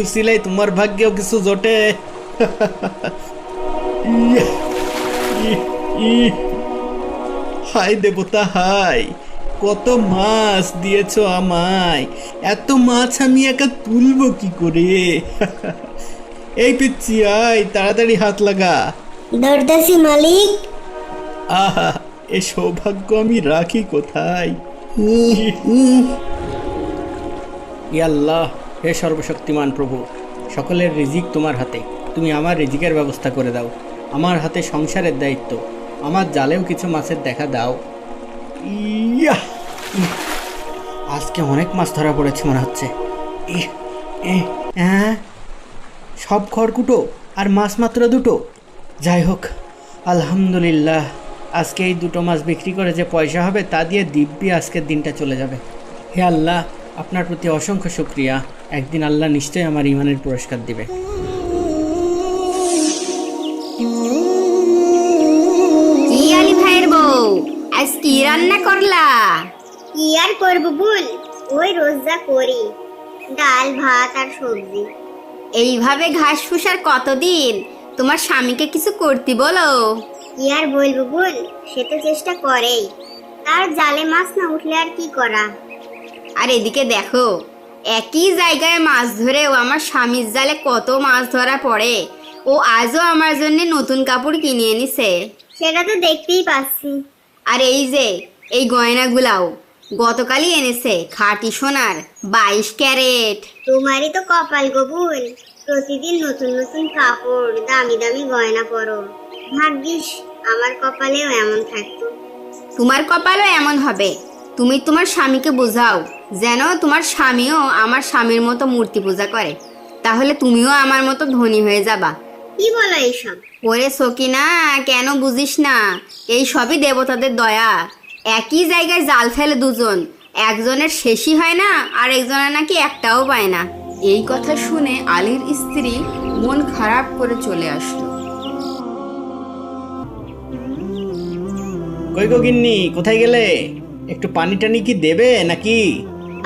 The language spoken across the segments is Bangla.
সিলাই তোমার ভাগ্যেও কিছু জোটে। হাই দেবতা হাই, কত মাছ দিয়েছো আমায়, এত মাছ আমি একা তুলবো কি করে? এই পিচ্ছি আয়, তাড়াতাড়ি হাত লাগা। ধরতেছি মালিক। আহা, এ সৌভাগ্য আমি রাখি কোথায়? আল্লাহ, হে সর্বশক্তিমান প্রভু, সকলের রিজিক তোমার হাতে, তুমি আমার রিজিকের ব্যবস্থা করে দাও। আমার হাতে সংসারের দায়িত্ব, আমার জালেও কিছু মাছের দেখা দাও। ইয়া, আজকে অনেক মাছ ধরা পড়েছে মনে হচ্ছে। হ্যাঁ, সব খড়কুটো আর মাছ মাত্র দুটো। যাই হোক, আলহামদুলিল্লাহ, আজকে এই দুটো মাছ বিক্রি করে যে পয়সা হবে তা দিয়ে দিব্যি আজকের দিনটা চলে যাবে। হে আল্লাহ, আপনার প্রতি অসংখ্য শুকরিয়া। একদিন আল্লাহ নিশ্চয়ই আমার ইমানের পুরস্কার দিবে। কি আলি ভাইয়ের বউ, আজ কি রান্না করলা? কি আর করবো বল, ওই রোজ যা করি, ডাল ভাত আর সবজি। এইভাবে ঘাস ফুসার কতদিন? তোমার স্বামীকে কিছু করতে বলো। কি আর বলবো বল, সে তো চেষ্টা করেই, তার জালে মাছ না উঠলে আর কি করা। আর এদিকে দেখো, একই জায়গায় মাছ ধরেও আমার স্বামীর জালে কত মাছ ধরা পড়ে। ও আজও আমার জন্য নতুন কাপড় কিনে এনেছে। সেটা তো দেখতেই পাচ্ছি। আর এই যে এই গয়নাগুলাও গতকালই এনেছে, খাঁটি সোনার 22 ক্যারেট। তোমারই তো কপাল গবুল, প্রতিদিন নতুন নতুন কাপড়, দামি দামি গয়না পরো। ভাগ্যিস আমার কপালেও এমন থাকতো। তোমার কপালও এমন হবে। তুমি তোমার স্বামীকে বোঝাও যেন তোমার স্বামীও আমার স্বামীর মতো মূর্তি পূজা করে, তাহলে তুমিও আমার মতো ধনী হয়ে যাবা। কি বলো এইসব? ওরে সকিনা, কেন বুঝিস না? এই সবই দেবতাদের দয়া। একই জায়গায় জাল ফেলে দুজন, একজনের শেষই হয় না আর একজনের নাকি একটাও পায় না। এই কথা শুনে আলীর স্ত্রী মন খারাপ করে চলে আসলো। কই গো গিন্নি, কোথায় গেলে? একটু পানি টানি কি দেবে নাকি?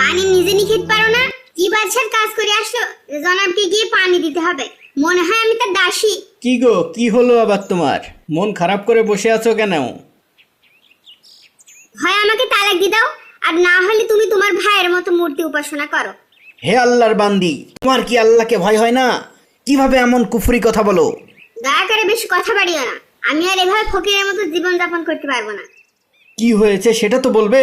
পানি নিজে নিয়ে খেতে পারো না? কি বাদশার কাজ করে আসলো জনাবকে গিয়ে পানি দিতে হবে? মনে হয় আমি তার দাসী। কি গো, কি হলো আবার তোমার? মন খারাপ করে বসে আছো কেন? হয় আমাকে তালাক দিয়ে দাও, আর না হলে তুমি তোমার ভাইয়ের মতো মূর্তি উপাসনা করো। হে আল্লাহর বান্দি, তোমার কি আল্লাহকে ভয় হয় না? কিভাবে এমন কুফরি কথা বলো? দয়া করে বেশি কথা বাড়িও না, আমি আর এভাবে ফকিরের মতো জীবন যাপন করতে পারবো না। কি হয়েছে সেটা তো বলবে।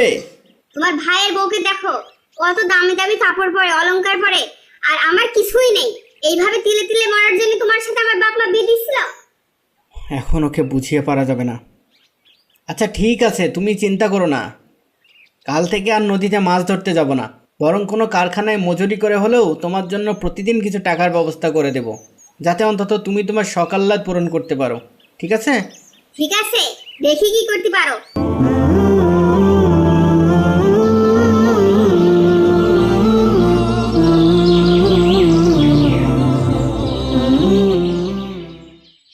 তোমার ভাইয়ের বউকে দেখো, কত দামি দামি কাপড় পরে, অলংকার পরে, আর আমার কিছুই নেই। এইভাবে তিলে তিলে মরার জন্য তোমার সাথে আমার বাপ মা বিয়ে দিছিল। এখন ওকে বুঝিয়ে পারা যাবে না। আচ্ছা ঠিক আছে, তুমি চিন্তা করো না, কাল থেকে আর নদীতে মাছ ধরতে যাব না, বরং কোনো কারখানায় মজুরি করে হলেও তোমার জন্য প্রতিদিন কিছু টাকার ব্যবস্থা করে দেব, যাতে অন্তত তুমি তোমার শখ আহ্লাদ পূরণ করতে পারো। ঠিক আছে? ঠিক আছে, দেখি কি করতে পারো।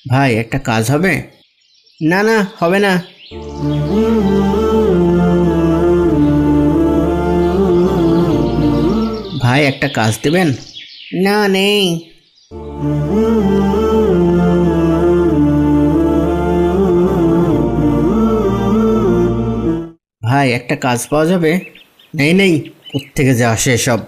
ভাই, একটা কাজ হবে? না না, হবে না। ভাই, একটা কাজ দেবেন? না, নেই। ভাই, একটা কাজ পাওয়া যাবে? নেই নেই, কোত্থেকে যে আসে সব।